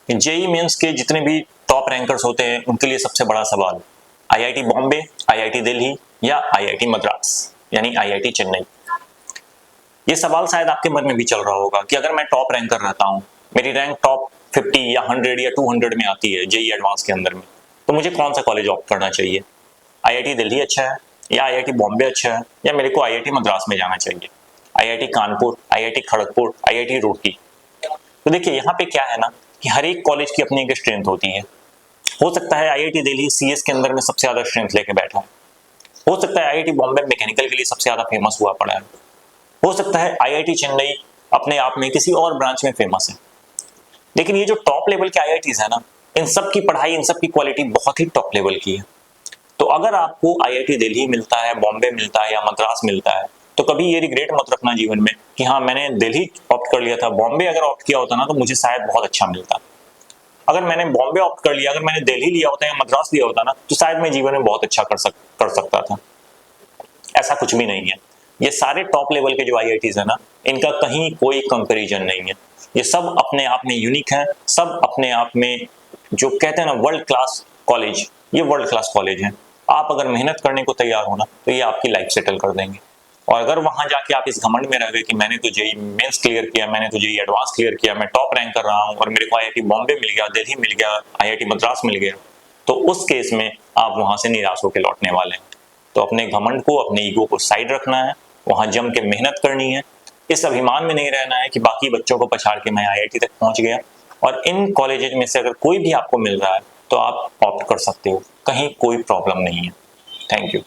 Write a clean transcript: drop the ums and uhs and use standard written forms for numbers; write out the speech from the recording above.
JEE mains के जितने भी टॉप रैंकर्स होते हैं उनके लिए सबसे बड़ा सवाल आईआईटी बॉम्बे, आईआईटी दिल्ली या आईआईटी मद्रास यानी आईआईटी चेन्नई। ये सवाल शायद आपके मन में भी चल रहा होगा कि अगर मैं टॉप रैंकर रहता हूं, मेरी रैंक टॉप 50 या 100 या 200 में आती है जेई एडवांस के अंदर में, तो मुझे कौन सा कॉलेज ऑप्ट करना चाहिए? आईआईटी दिल्ली अच्छा है या आईआईटी बॉम्बे अच्छा है या मेरे को आईआईटी मद्रास में जाना चाहिए? IIT Kanpur, IIT Kharagpur, IIT Roorkee. तो देखिए यहाँ पे क्या है ना कि हर एक कॉलेज की अपनी एक स्ट्रेंथ होती है। हो सकता है आईआईटी दिल्ली सीएस के अंदर में सबसे ज्यादा स्ट्रेंथ लेके बैठा है, हो सकता है आईआईटी बॉम्बे मैकेनिकल के लिए सबसे ज्यादा फेमस हुआ पड़ा है, हो सकता है आईआईटी चेन्नई अपने आप में किसी और ब्रांच में फेमस है। लेकिन ये जो टॉप लेवल के आईआईटीज है ना, इन सब की पढ़ाई, इन सब की क्वालिटी बहुत ही टॉप लेवल की है। तो अगर आपको आईआईटी दिल्ली मिलता है, बॉम्बे मिलता है या मद्रास मिलता है, तो कभी ये रिग्रेट मत रखना जीवन में कि हाँ मैंने दिल्ली ऑप्ट कर लिया था, बॉम्बे अगर ऑप्ट किया होता ना तो मुझे शायद बहुत अच्छा मिलता। अगर मैंने बॉम्बे ऑप्ट कर लिया, अगर मैंने दिल्ली लिया होता या मद्रास लिया होता ना, तो शायद मैं जीवन में बहुत अच्छा कर सकता था। ऐसा कुछ भी नहीं है। ये सारे टॉप लेवल के जो आईआईटीज है ना, इनका कहीं कोई कंपैरिजन नहीं है। ये सब अपने आप में यूनिक हैं, सब अपने आप में जो कहते हैं ना वर्ल्ड क्लास कॉलेज, ये वर्ल्ड क्लास कॉलेज है। आप अगर मेहनत करने को तैयार हो ना, तो ये आपकी लाइफ सेटल कर देंगे। और अगर वहां जाके आप इस घमंड में रह गए कि मैंने तो जेई मेंस क्लियर किया, मैंने तो जेई एडवांस क्लियर किया, मैं टॉप रैंक कर रहा हूं और मेरे को आईआईटी बॉम्बे मिल गया, दिल्ली मिल गया, आईआईटी मद्रास मिल गया, तो उस केस में आप वहां से निराश होकर लौटने वाले हैं। तो अपने घमंड को, अपने ईगो को साइड रखना है, वहां जम के मेहनत करनी है। इस अभिमान में नहीं रहना है कि बाकी बच्चों को पछाड़ के मैं आईआईटी तक पहुंच गया। और इन कॉलेजेस में से अगर कोई भी आपको मिल रहा है तो आप ऑप्ट कर सकते हो, कहीं कोई प्रॉब्लम नहीं है। Thank you.